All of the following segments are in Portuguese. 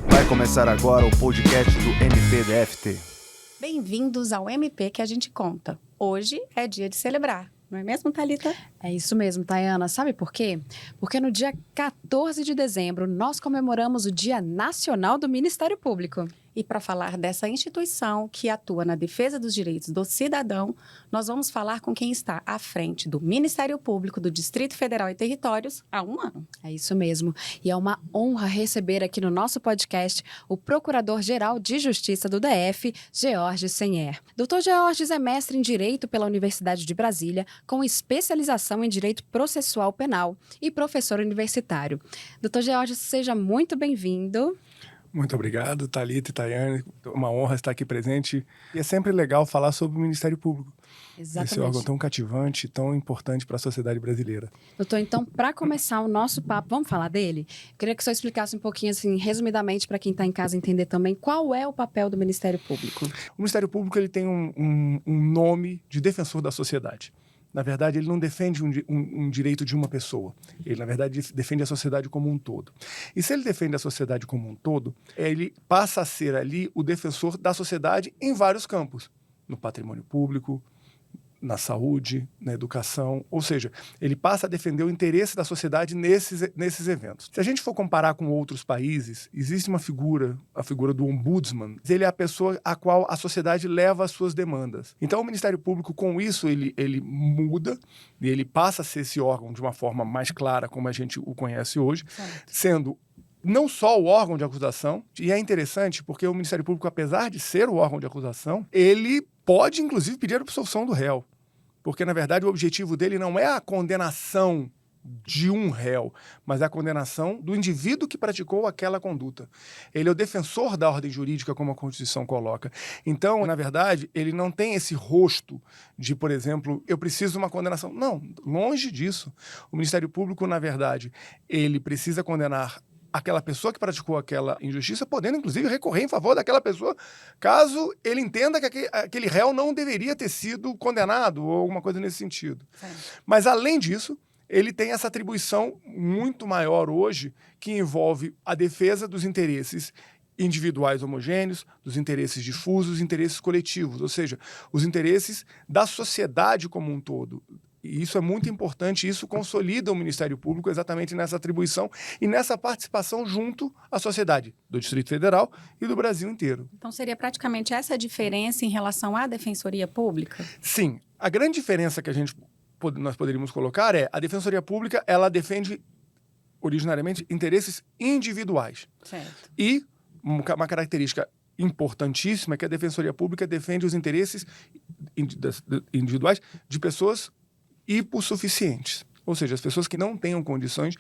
Vai começar agora o podcast do MPDFT. Bem-vindos ao MP que a gente conta. Hoje é dia de celebrar, não é mesmo, Thalita? É isso mesmo, Tayana. Sabe por quê? Porque no dia 14 de dezembro nós comemoramos o Dia Nacional do Ministério Público. E para falar dessa instituição que atua na defesa dos direitos do cidadão, nós vamos falar com quem está à frente do Ministério Público do Distrito Federal e Territórios há um ano. É isso mesmo. E é uma honra receber aqui no nosso podcast o Procurador-Geral de Justiça do DF, Georges Senher. Dr. Georges é mestre em Direito pela Universidade de Brasília, com especialização em Direito Processual Penal e professor universitário. Dr. Georges, seja muito bem-vindo. Muito obrigado, Thalita e Tayane. Uma honra estar aqui presente. E é sempre legal falar sobre o Ministério Público. Exatamente. Esse órgão tão cativante, tão importante para a sociedade brasileira. Doutor, então, para começar o nosso papo, vamos falar dele? Eu queria que o senhor explicasse um pouquinho, assim, resumidamente, para quem está em casa entender também, qual é o papel do Ministério Público? O Ministério Público ele tem um nome de defensor da sociedade. Na verdade, ele não defende um direito de uma pessoa. Ele, na verdade, defende a sociedade como um todo. E se ele defende a sociedade como um todo, ele passa a ser ali o defensor da sociedade em vários campos. No patrimônio público, na saúde, na educação. Ou seja, ele passa a defender o interesse da sociedade nesses eventos. Se a gente for comparar com outros países, existe uma figura, a figura do ombudsman. Ele é a pessoa a qual a sociedade leva as suas demandas. Então, o Ministério Público, com isso, ele muda e ele passa a ser esse órgão de uma forma mais clara, como a gente o conhece hoje, sendo não só o órgão de acusação, e é interessante porque o Ministério Público, apesar de ser o órgão de acusação, ele pode, inclusive, pedir a absolvição do réu. Porque, na verdade, o objetivo dele não é a condenação de um réu, mas a condenação do indivíduo que praticou aquela conduta. Ele é o defensor da ordem jurídica, como a Constituição coloca. Então, na verdade, ele não tem esse rosto de, por exemplo, eu preciso de uma condenação. Não, longe disso. O Ministério Público, na verdade, ele precisa condenar aquela pessoa que praticou aquela injustiça, podendo, inclusive, recorrer em favor daquela pessoa, caso ele entenda que aquele réu não deveria ter sido condenado ou alguma coisa nesse sentido. Mas, além disso, ele tem essa atribuição muito maior hoje, que envolve a defesa dos interesses individuais homogêneos, dos interesses difusos, dos interesses coletivos, ou seja, os interesses da sociedade como um todo. E isso é muito importante, isso consolida o Ministério Público exatamente nessa atribuição e nessa participação junto à sociedade do Distrito Federal e do Brasil inteiro. Então, seria praticamente essa a diferença em relação à Defensoria Pública? Sim. A grande diferença que nós poderíamos colocar é a Defensoria Pública, ela defende originariamente interesses individuais. Certo. E uma característica importantíssima é que a Defensoria Pública defende os interesses individuais de pessoas hipossuficientes, ou seja, as pessoas que não tenham condições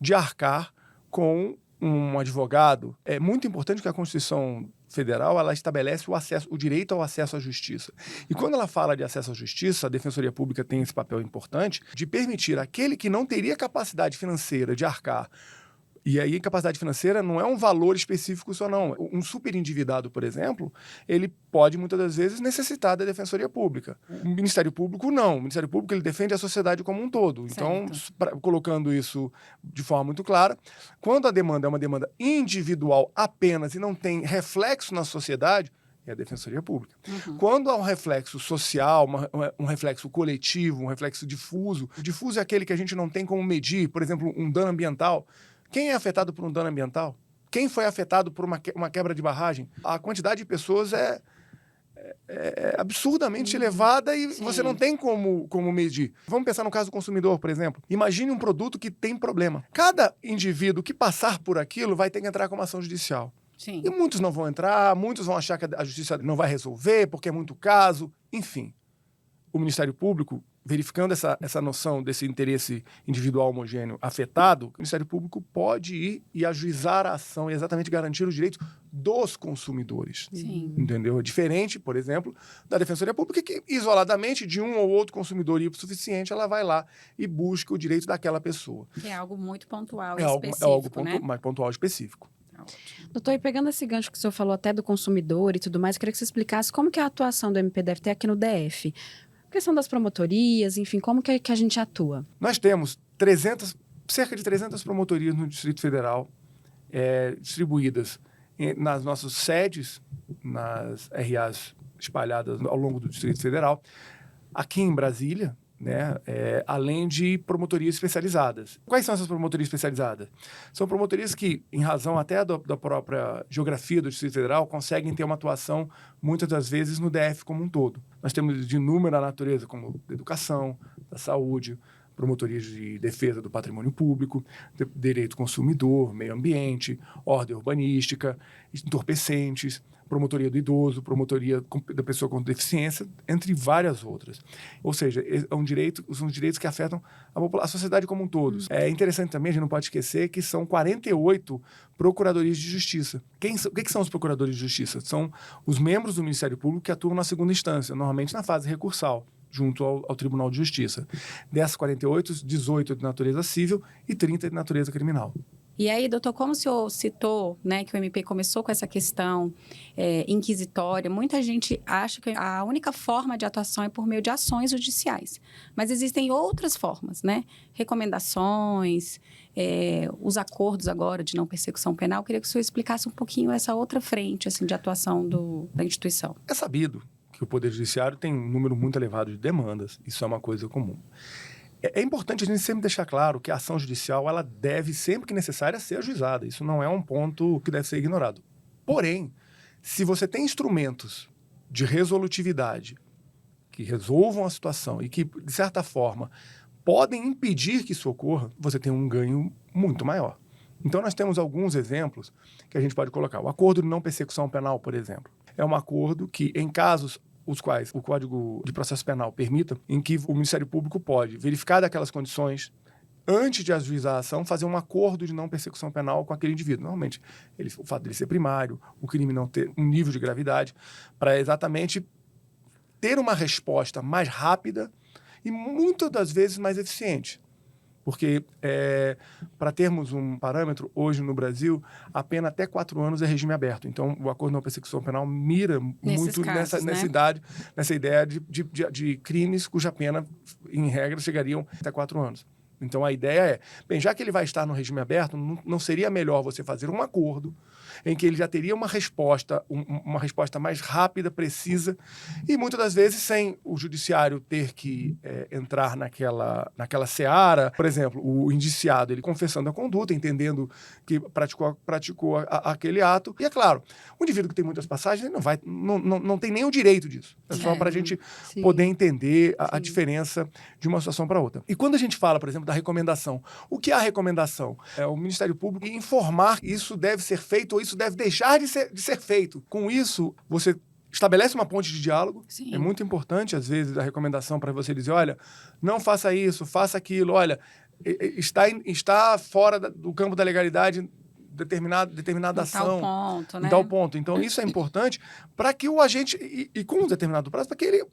de arcar com um advogado. É muito importante que a Constituição Federal ela estabelece o direito ao acesso à justiça. E quando ela fala de acesso à justiça, a Defensoria Pública tem esse papel importante de permitir àquele que não teria capacidade financeira de arcar. E aí, capacidade financeira não é um valor específico só, não. Um superendividado, por exemplo, ele pode, muitas das vezes, necessitar da Defensoria Pública. O Ministério Público, não. O Ministério Público, ele defende a sociedade como um todo. Então, colocando isso de forma muito clara, quando a demanda é uma demanda individual apenas e não tem reflexo na sociedade, é a Defensoria Pública. Quando há um reflexo social, um reflexo coletivo, um reflexo difuso, difuso é aquele que a gente não tem como medir, por exemplo, um dano ambiental. Quem é afetado por um dano ambiental? Quem foi afetado por uma quebra de barragem? A quantidade de pessoas é absurdamente elevada e você não tem como medir. Vamos pensar no caso do consumidor, por exemplo. Imagine um produto que tem problema. Cada indivíduo que passar por aquilo vai ter que entrar com uma ação judicial. Sim. E muitos não vão entrar, muitos vão achar que a justiça não vai resolver porque é muito caso. Enfim, o Ministério Público, verificando essa noção desse interesse individual homogêneo afetado, o Ministério Público pode ir e ajuizar a ação e exatamente garantir os direitos dos consumidores. Sim. Entendeu? É diferente, por exemplo, da Defensoria Pública, que isoladamente de um ou outro consumidor hipossuficiente, ela vai lá e busca o direito daquela pessoa. Que é algo muito pontual e É específico, né? mais pontual e específico. Doutor, e pegando esse gancho que o senhor falou até do consumidor e tudo mais, queria que você explicasse como que é a atuação do MPDFT aqui no DF. A questão das promotorias, enfim, como que a gente atua? Nós temos cerca de 300 promotorias no Distrito Federal, distribuídas nas nossas sedes, nas RAs espalhadas ao longo do Distrito Federal, aqui em Brasília, né, além de promotorias especializadas. Quais são essas promotorias especializadas? São promotorias que, em razão até da própria geografia do Distrito Federal, conseguem ter uma atuação, muitas das vezes, no DF como um todo. Nós temos de inúmera natureza, como da educação, da saúde, promotorias de defesa do patrimônio público, direito consumidor, meio ambiente, ordem urbanística, entorpecentes, promotoria do idoso, promotoria da pessoa com deficiência, entre várias outras. Ou seja, são direitos que afetam a sociedade como um todo. É interessante também, a gente não pode esquecer que são 48 procuradorias de justiça. O que são os procuradores de justiça? São os membros do Ministério Público que atuam na segunda instância, normalmente na fase recursal, junto ao Tribunal de Justiça. Dessas 48, 18 de natureza civil e 30 de natureza criminal. E aí, doutor, como o senhor citou, né, que o MP começou com essa questão inquisitória, muita gente acha que a única forma de atuação é por meio de ações judiciais. Mas existem outras formas, né? Recomendações, os acordos agora de não persecução penal. Eu queria que o senhor explicasse um pouquinho essa outra frente assim, de atuação da instituição. É sabido que o Poder Judiciário tem um número muito elevado de demandas. Isso é uma coisa comum. É importante a gente sempre deixar claro que a ação judicial ela deve, sempre que necessária, ser ajuizada. Isso não é um ponto que deve ser ignorado. Porém, se você tem instrumentos de resolutividade que resolvam a situação e que, de certa forma, podem impedir que isso ocorra, você tem um ganho muito maior. Então, nós temos alguns exemplos que a gente pode colocar. O acordo de não persecução penal, por exemplo, é um acordo que, em casos os quais o Código de Processo Penal permita, em que o Ministério Público pode verificar daquelas condições, antes de ajuizar a ação, fazer um acordo de não persecução penal com aquele indivíduo. Normalmente, o fato dele ser primário, o crime não ter um nível de gravidade, para exatamente ter uma resposta mais rápida e, muitas das vezes, mais eficiente. Porque, para termos um parâmetro, hoje no Brasil, a pena até 4 anos é regime aberto. Então, o acordo de não persecução penal mira muito casos, nessa ideia de crimes cuja pena, em regra, chegariam até 4 anos. Então, a ideia já que ele vai estar no regime aberto, não seria melhor você fazer um acordo em que ele já teria uma resposta mais rápida, precisa, e muitas das vezes sem o judiciário ter que entrar naquela seara. Por exemplo, o indiciado, ele confessando a conduta, entendendo que praticou aquele ato. E, é claro, o indivíduo que tem muitas passagens, ele não tem nem o direito disso. É só para a gente poder entender a diferença de uma situação para outra. E quando a gente fala, por exemplo, da recomendação, o que é a recomendação? É o Ministério Público informar que isso deve ser feito ou isso deve deixar de ser feito. Com isso, você estabelece uma ponte de diálogo. Sim. É muito importante, às vezes, a recomendação para você dizer, olha, não faça isso, faça aquilo, olha, está fora do campo da legalidade determinada ação. Em tal ponto, né? Em tal ponto. Então, isso é importante para que o agente, e com um determinado prazo, para que ele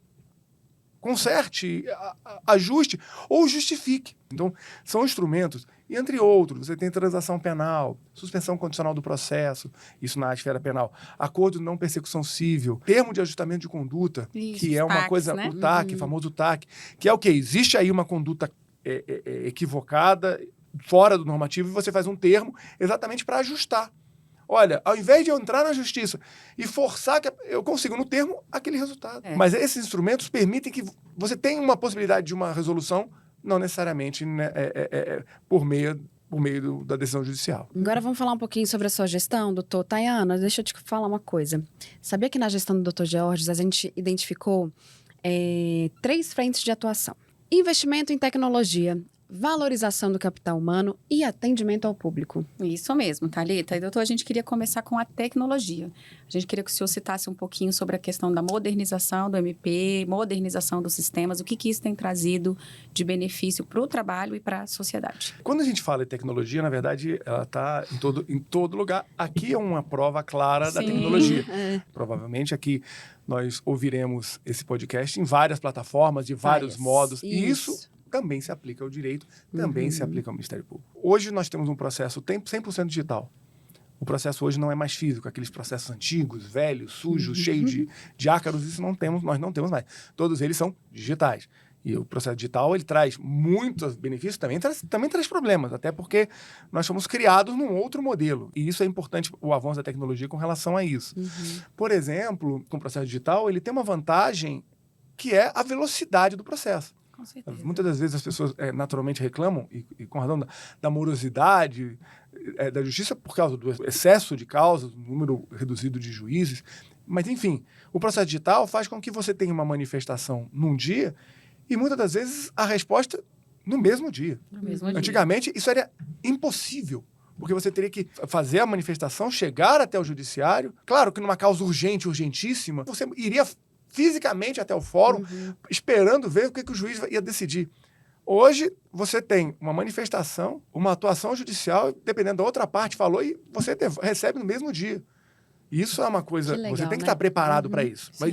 conserte, ajuste ou justifique. Então, são instrumentos, e entre outros, você tem transação penal, suspensão condicional do processo, isso na esfera penal, acordo de não persecução civil, termo de ajustamento de conduta, isso, que é uma coisa, né? O TAC, famoso TAC, que é o quê? Existe aí uma conduta equivocada, fora do normativo, e você faz um termo exatamente para ajustar. Olha, ao invés de eu entrar na justiça e forçar que eu consigo no termo aquele resultado. Mas esses instrumentos permitem que você tenha uma possibilidade de uma resolução, não necessariamente por meio da decisão judicial. Agora vamos falar um pouquinho sobre a sua gestão, doutor. Tayana, deixa eu te falar uma coisa. Sabia que na gestão do doutor Georges a gente identificou 3 frentes de atuação: investimento em tecnologia, valorização do capital humano e atendimento ao público. Isso mesmo, Thalita. E, doutor, a gente queria começar com a tecnologia. A gente queria que o senhor citasse um pouquinho sobre a questão da modernização do MP, modernização dos sistemas, o que isso tem trazido de benefício para o trabalho e para a sociedade. Quando a gente fala de tecnologia, na verdade, ela está em todo lugar. Aqui é uma prova clara da tecnologia. Provavelmente aqui nós ouviremos esse podcast em várias plataformas, de vários modos. E isso também se aplica ao direito, também se aplica ao Ministério Público. Hoje nós temos um processo 100% digital. O processo hoje não é mais físico, aqueles processos antigos, velhos, sujos, cheios de ácaros, nós não temos mais. Todos eles são digitais. E o processo digital, ele traz muitos benefícios, também traz problemas, até porque nós fomos criados num outro modelo. E isso é importante, o avanço da tecnologia com relação a isso. Por exemplo, com o processo digital, ele tem uma vantagem que é a velocidade do processo. Com certeza. Muitas das vezes as pessoas naturalmente reclamam, e com razão, da morosidade da justiça por causa do excesso de causas, número reduzido de juízes. Mas, enfim, o processo digital faz com que você tenha uma manifestação num dia e, muitas das vezes, a resposta no mesmo dia. No mesmo dia. Antigamente, isso era impossível, porque você teria que fazer a manifestação, chegar até o judiciário. Claro que numa causa urgente, urgentíssima, você iria fisicamente até o fórum, esperando ver o que o juiz ia decidir. Hoje, você tem uma manifestação, uma atuação judicial, dependendo da outra parte, falou, e você recebe no mesmo dia. Isso é uma coisa... Que legal, você tem que né? estar preparado para isso. Mas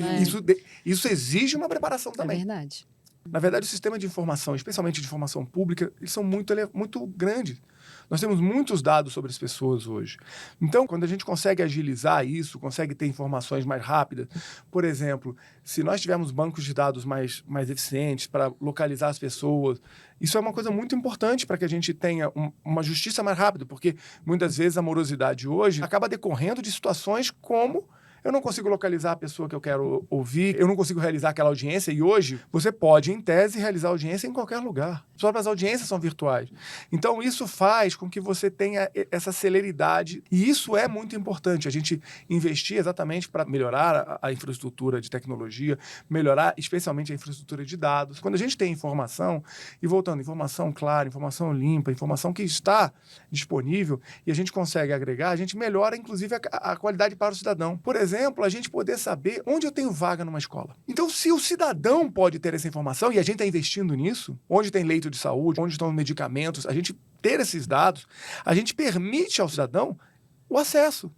isso exige uma preparação É também. verdade. Na verdade, o sistema de informação, especialmente de informação pública, eles são muito grandes. Nós temos muitos dados sobre as pessoas hoje. Então, quando a gente consegue agilizar isso, consegue ter informações mais rápidas, por exemplo, se nós tivermos bancos de dados mais eficientes para localizar as pessoas, isso é uma coisa muito importante para que a gente tenha uma justiça mais rápida, porque muitas vezes a morosidade hoje acaba decorrendo de situações como... eu não consigo localizar a pessoa que eu quero ouvir, eu não consigo realizar aquela audiência, e hoje você pode, em tese, realizar audiência em qualquer lugar. As próprias audiências são virtuais. Então, isso faz com que você tenha essa celeridade, e isso é muito importante, a gente investir exatamente para melhorar a infraestrutura de tecnologia, melhorar especialmente a infraestrutura de dados. Quando a gente tem informação, e voltando, informação clara, informação limpa, informação que está disponível, e a gente consegue agregar, a gente melhora, inclusive, a qualidade para o cidadão. Por exemplo, a gente poder saber onde eu tenho vaga numa escola. Então, se o cidadão pode ter essa informação, e a gente está investindo nisso, onde tem leito de saúde, onde estão medicamentos, a gente ter esses dados, a gente permite ao cidadão o acesso.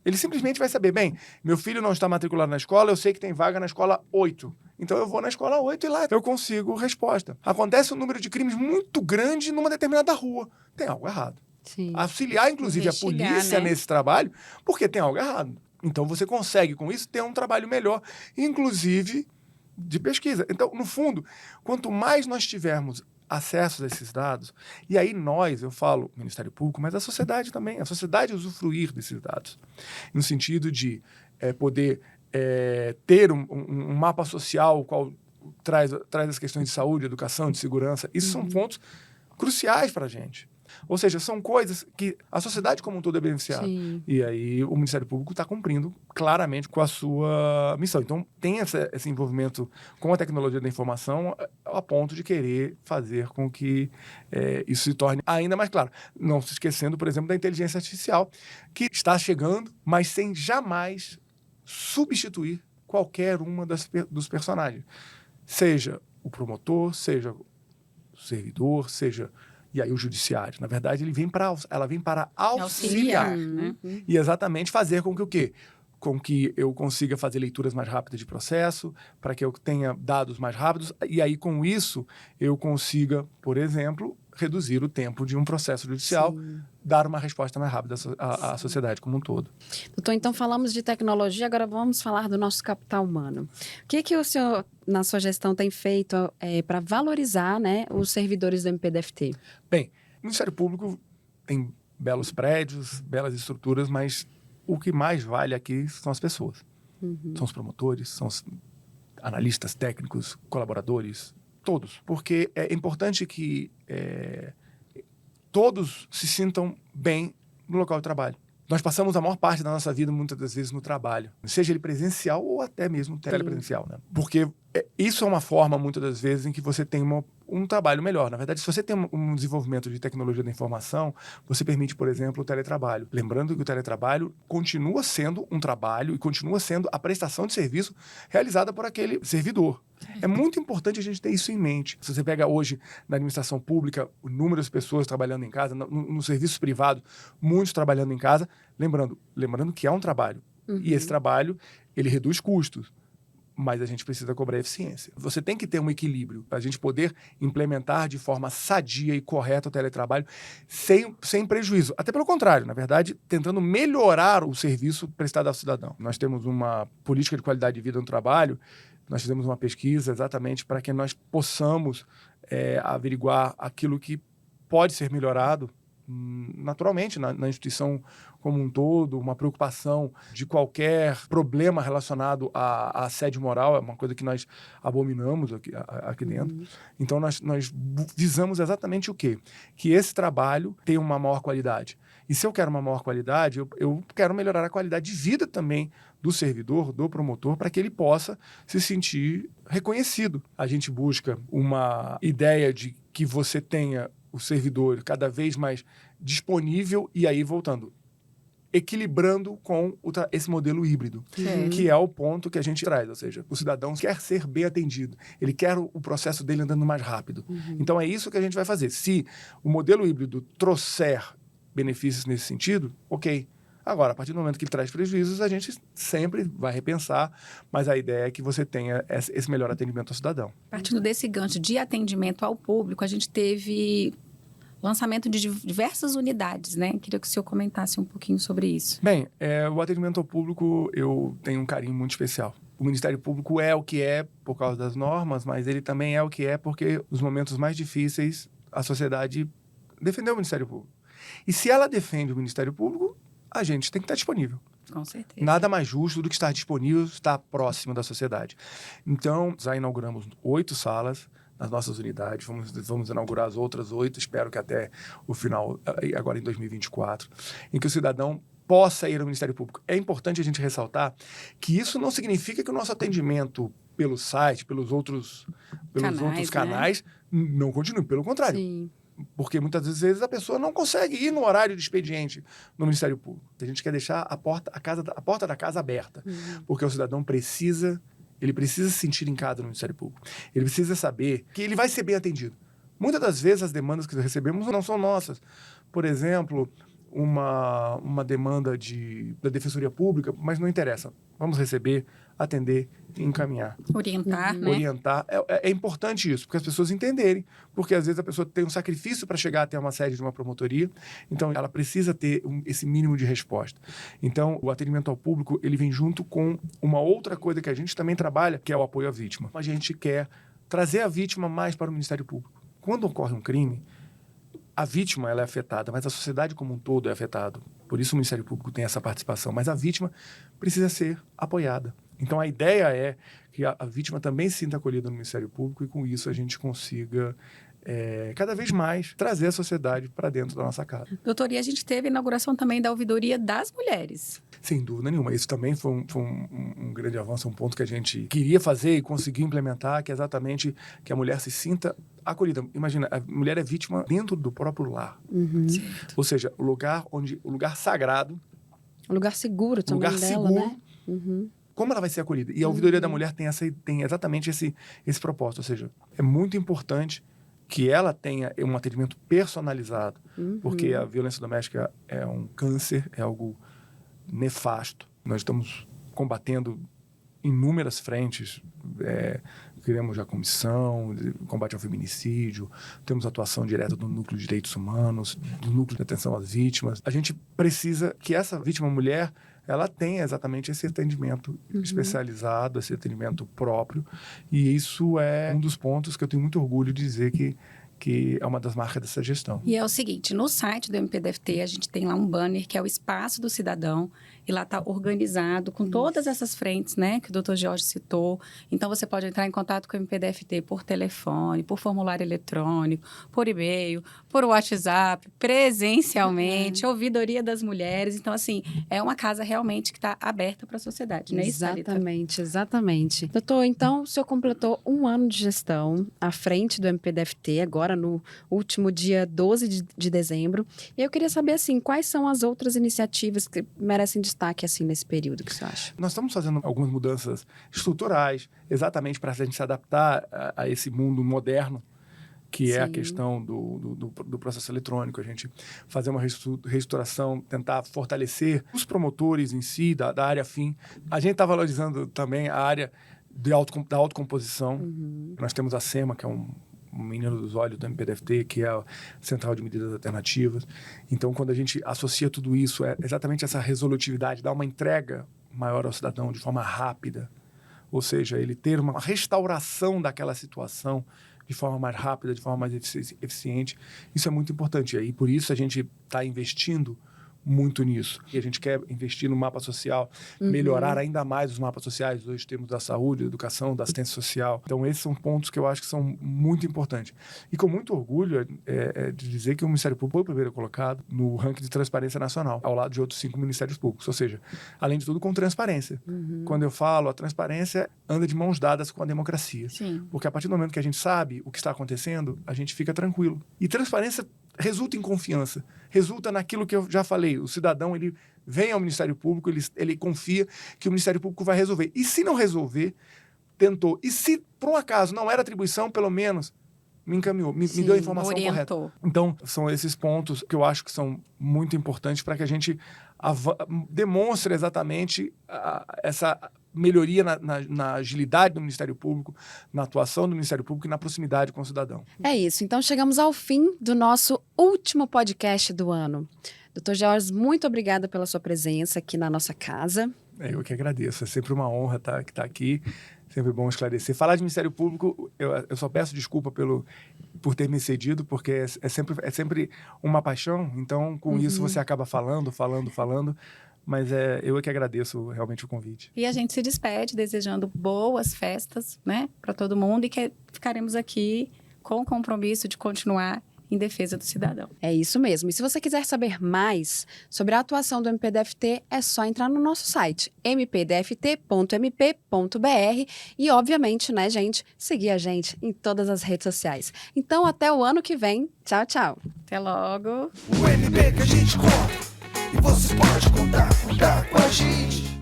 Ele simplesmente vai saber, bem, meu filho não está matriculado na escola, eu sei que tem vaga na escola 8. Então eu vou na escola 8 e lá eu consigo resposta. Acontece um número de crimes muito grande numa determinada rua. Tem algo errado. Sim. Auxiliar, inclusive, a Investigar, polícia né? nesse trabalho, porque tem algo errado. Então, você consegue, com isso, ter um trabalho melhor, inclusive de pesquisa. Então, no fundo, quanto mais nós tivermos acesso a esses dados, e aí nós, eu falo Ministério Público, mas a sociedade também, a sociedade usufruir desses dados, no sentido de poder ter um mapa social, qual traz as questões de saúde, educação, de segurança, isso são pontos cruciais para a gente. Ou seja, são coisas que a sociedade como um todo é beneficiada. Sim. E aí o Ministério Público está cumprindo claramente com a sua missão. Então, tem esse envolvimento com a tecnologia da informação a ponto de querer fazer com que isso se torne ainda mais claro. Não se esquecendo, por exemplo, da inteligência artificial, que está chegando, mas sem jamais substituir qualquer uma dos personagens. Seja o promotor, seja o servidor, seja... E aí o judiciário, na verdade, ela vem para auxiliar. né? E exatamente fazer com que o quê? Com que eu consiga fazer leituras mais rápidas de processo, para que eu tenha dados mais rápidos, e aí com isso eu consiga, por exemplo, reduzir o tempo de um processo judicial, dar uma resposta mais rápida à sociedade como um todo. Doutor, então falamos de tecnologia, agora vamos falar do nosso capital humano. O que o senhor, na sua gestão, tem feito para valorizar, né, os servidores do MPDFT? Bem, o Ministério Público tem belos prédios, belas estruturas, mas o que mais vale aqui são as pessoas. São os promotores, são os analistas técnicos, colaboradores, todos. Porque é importante que todos se sintam bem no local de trabalho. Nós passamos a maior parte da nossa vida, muitas das vezes, no trabalho. Seja ele presencial ou até mesmo telepresencial, né? Porque isso é uma forma, muitas das vezes, em que você tem um trabalho melhor. Na verdade, se você tem um desenvolvimento de tecnologia da informação, você permite, por exemplo, o teletrabalho. Lembrando que o teletrabalho continua sendo um trabalho e continua sendo a prestação de serviço realizada por aquele servidor. É muito importante a gente ter isso em mente. Se você pega hoje na administração pública, o número de pessoas trabalhando em casa, no serviço privado, muitos trabalhando em casa, lembrando que é um trabalho. E esse trabalho, ele reduz custos. Mas a gente precisa cobrar eficiência. Você tem que ter um equilíbrio para a gente poder implementar de forma sadia e correta o teletrabalho sem prejuízo. Até pelo contrário, na verdade, tentando melhorar o serviço prestado ao cidadão. Nós temos uma política de qualidade de vida no trabalho Nós fizemos uma pesquisa exatamente para que nós possamos averiguar aquilo que pode ser melhorado naturalmente na instituição como um todo, uma preocupação de qualquer problema relacionado à assédio moral, é uma coisa que nós abominamos aqui dentro. Então, nós visamos exatamente o quê? Que esse trabalho tenha uma maior qualidade. E se eu quero uma maior qualidade, eu quero melhorar a qualidade de vida também do servidor, do promotor, para que ele possa se sentir reconhecido. A gente busca uma ideia de que você tenha o servidor cada vez mais disponível e aí, voltando, equilibrando com esse modelo híbrido, que é o ponto que a gente traz. Ou seja, o cidadão quer ser bem atendido, ele quer o processo dele andando mais rápido. Então, é isso que a gente vai fazer. Se o modelo híbrido trouxer benefícios nesse sentido, ok. Agora, a partir do momento que ele traz prejuízos, a gente sempre vai repensar, mas a ideia é que você tenha esse melhor atendimento ao cidadão. Partindo desse gancho de atendimento ao público, a gente teve lançamento de diversas unidades, né? Queria que o senhor comentasse um pouquinho sobre isso. Bem, o atendimento ao público, eu tenho um carinho muito especial. O Ministério Público é o que é por causa das normas, mas ele também é o que é porque nos momentos mais difíceis, a sociedade defendeu o Ministério Público. E se ela defende o Ministério Público, a gente tem que estar disponível. Com certeza. Nada mais justo do que estar disponível, estar próximo da sociedade. Então, já inauguramos 8 salas nas nossas unidades. Vamos inaugurar as outras 8, espero que até o final, agora em 2024, em que o cidadão possa ir ao Ministério Público. É importante a gente ressaltar que isso não significa que o nosso atendimento pelo site, pelos outros canais, não continue. Pelo contrário. Sim. Porque muitas vezes a pessoa não consegue ir no horário de expediente no Ministério Público. A gente quer deixar a porta da casa aberta, porque o cidadão precisa se sentir em casa no Ministério Público. Ele precisa saber que ele vai ser bem atendido. Muitas das vezes as demandas que recebemos não são nossas. Por exemplo, uma demanda da Defensoria Pública, mas não interessa. Vamos receber, atender e encaminhar. Orientar, né? Orientar. É importante isso, porque as pessoas entenderem. Porque, às vezes, a pessoa tem um sacrifício para chegar até uma sede de uma promotoria. Então, ela precisa ter esse mínimo de resposta. Então, o atendimento ao público, ele vem junto com uma outra coisa que a gente também trabalha, que é o apoio à vítima. A gente quer trazer a vítima mais para o Ministério Público. Quando ocorre um crime, a vítima ela é afetada, mas a sociedade como um todo é afetada. Por isso o Ministério Público tem essa participação. Mas a vítima precisa ser apoiada. Então, a ideia é que a vítima também se sinta acolhida no Ministério Público e, com isso, a gente consiga cada vez mais trazer a sociedade para dentro da nossa casa. Doutor, e a gente teve a inauguração também da ouvidoria das mulheres. Sem dúvida nenhuma. Isso também foi um grande avanço, um ponto que a gente queria fazer e conseguiu implementar, que é exatamente que a mulher se sinta acolhida. Imagina, a mulher é vítima dentro do próprio lar. Ou seja, o lugar sagrado. Um lugar seguro também lugar dela, seguro. né? Como ela vai ser acolhida? E a ouvidoria da mulher tem exatamente esse propósito. Ou seja, é muito importante que ela tenha um atendimento personalizado, porque a violência doméstica é um câncer, é algo nefasto. Nós estamos combatendo inúmeras frentes, criamos a comissão de combate ao feminicídio, temos atuação direta do Núcleo de Direitos Humanos, do Núcleo de Atenção às Vítimas. A gente precisa que essa vítima mulher ela tenha exatamente esse atendimento especializado, esse atendimento próprio, e isso é um dos pontos que eu tenho muito orgulho de dizer que é uma das marcas dessa gestão. E é o seguinte, no site do MPDFT, a gente tem lá um banner que é o Espaço do Cidadão, e lá está organizado com todas essas frentes, né, que o Dr. Jorge citou. Então, você pode entrar em contato com o MPDFT por telefone, por formulário eletrônico, por e-mail, por WhatsApp, presencialmente, ouvidoria das mulheres. Então, assim, é uma casa realmente que está aberta para a sociedade, não é isso, Thalita? Exatamente. Doutor, então, o senhor completou 1 ano de gestão à frente do MPDFT, agora no último dia 12 de dezembro. E eu queria saber, assim, quais são as outras iniciativas que merecem destaque, assim, nesse período, que você acha? Nós estamos fazendo algumas mudanças estruturais, exatamente para a gente se adaptar a esse mundo moderno, que é a questão do processo eletrônico, a gente fazer uma reestruturação, tentar fortalecer os promotores em si, da área fim. A gente está valorizando também a área da autocomposição. Nós temos a SEMA, que é um menino dos olhos do MPDFT, que é a Central de Medidas Alternativas. Então, quando a gente associa tudo isso, é exatamente essa resolutividade, dá uma entrega maior ao cidadão de forma rápida, ou seja, ele ter uma restauração daquela situação de forma mais rápida, de forma mais eficiente. Isso é muito importante. E aí, por isso, a gente está investindo muito nisso. E a gente quer investir no mapa social, melhorar ainda mais os mapas sociais. Hoje temos da saúde, da educação, da assistência social. Então, esses são pontos que eu acho que são muito importantes. E com muito orgulho de dizer que o Ministério Público foi o primeiro colocado no ranking de transparência nacional, ao lado de outros 5 ministérios públicos. Ou seja, além de tudo, com transparência. Quando eu falo, a transparência anda de mãos dadas com a democracia. Sim. Porque a partir do momento que a gente sabe o que está acontecendo, a gente fica tranquilo. E transparência resulta em confiança, resulta naquilo que eu já falei. O cidadão, ele vem ao Ministério Público, ele confia que o Ministério Público vai resolver. E se não resolver, tentou. E se, por um acaso, não era atribuição, pelo menos me encaminhou, me deu a informação orientou. correta. Então, são esses pontos que eu acho que são muito importantes para que a gente demonstre exatamente essa melhoria na agilidade do Ministério Público, na atuação do Ministério Público e na proximidade com o cidadão. É isso. Então, chegamos ao fim do nosso último podcast do ano. Dr. Georges, muito obrigada pela sua presença aqui na nossa casa. Eu que agradeço. É sempre uma honra estar aqui. Sempre bom esclarecer. Falar de Ministério Público, eu só peço desculpa por ter me cedido, porque é sempre uma paixão. Então, com isso, você acaba falando. Mas eu é que agradeço realmente o convite. E a gente se despede desejando boas festas, né, para todo mundo, e que ficaremos aqui com o compromisso de continuar em defesa do cidadão. É isso mesmo. E se você quiser saber mais sobre a atuação do MPDFT, é só entrar no nosso site, mpdft.mp.br e, obviamente, né, gente, seguir a gente em todas as redes sociais. Então, até o ano que vem. Tchau, tchau. Até logo. O MP que a gente conta e você pode contar com a gente.